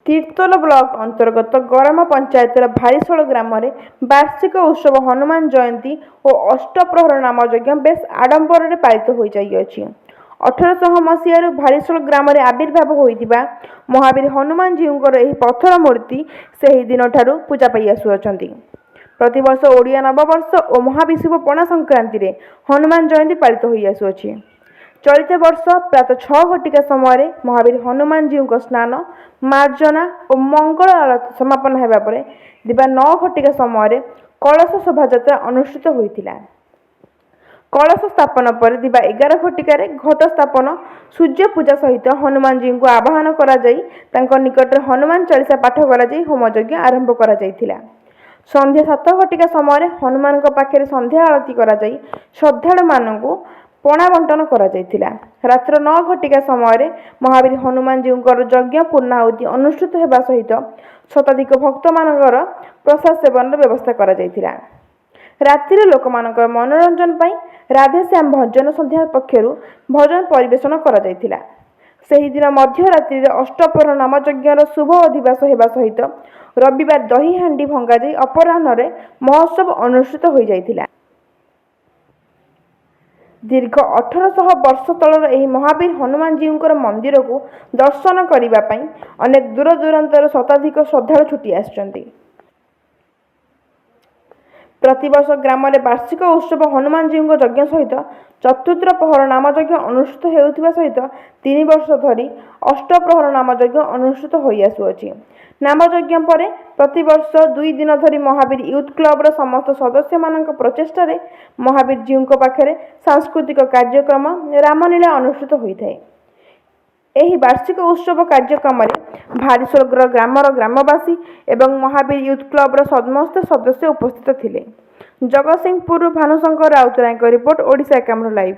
तीर्तोल block अंतर्गत गरम पंचायतर भारीशोल ग्राम वार्षिक उत्सव हनुमान जयंती और अष्टप्रहर नाम यज्ञ बेस आडंबर पालित हो जाइए। 1800 मसीह भारीशोल ग्राम आविर्भाव होता महावीर हनुमान जीवर यह पत्थर मूर्ति से ही दिन ठारू पूजा पाई आसुअछंती। प्रतिवर्ष ओडिया नववर्ष और महाविषुव पणा संक्रांति रे हनुमान जयंती पालित हो आसुअछि। चलित वर्ष प्रातः 6 घटिका समय महावीर हनुमान जी स्नान मार्जना और मंगल आरती समापन होगा पर दिवा 9 घटिका समय कलश शोभायात्रा अनुष्ठित होता। कलश स्थापन पर दिवा 11 घटिकार घट स्थापन सूर्य पूजा सहित हनुमान जी को आवाहन करा निकट हनुमान चालीसा पाठ कर होमयज्ञ आरंभ कर संध्या 7 घटिका समय हनुमान पाखे संध्या आरती कर श्रद्धालु मानू पणा बंटन करा रात्र 9 घटिका समय महावीर हनुमान जी यज्ञ पूर्णाहुति अनुष्ठित होगा सहित शताधिक भक्त मानकर प्रसाद सेवन व्यवस्था करा राति लोक मनोरंजन पाई राधेश्याम भजन संध्या पक्षर भजन परिवेशन करा सही दिन मध्यरात्रि अष्टप्रहर नाम यज्ञर शुभ अधिवास होगा सहित रविवार दही हांडी भंगा जाई अपराह्न महोत्सव अनुष्ठित हो जाइथिला। दीर्घ 1800 वर्ष तलर यह महावीर हनुमान जी मंदिर को दर्शन करने अनेक दूर दूरांतर शताधिक श्रद्धालु छुटी आसुचंती। प्रतिवर्ष ग्राम वार्षिक उत्सव हनुमान जी यज्ञ सहित चतुर्थ प्रहर नाम यज्ञ अनुष्ठित होता सहित 3 वर्ष धरी अष्टप्रहर नाम यज्ञ अनुष्ठित हो आसुअछि। नाम यज्ञ पर प्रतिवर्ष 2 दिन धरी महावीर यूथ क्लबर समस्त सदस्य मान प्रचेषा महावीर जी पाखे सांस्कृतिक कार्यक्रम रामलीला अनुष्ठित होता है। यह वार्षिक उत्सव कार्यक्रम भारीशोल ग्रामर ग्रामवासी एवं महावीर यूथ क्लबर समस्त सदस्य उपस्थित थिले। Jagatsinghpur Bhanushankar Routray report Odisha camera live.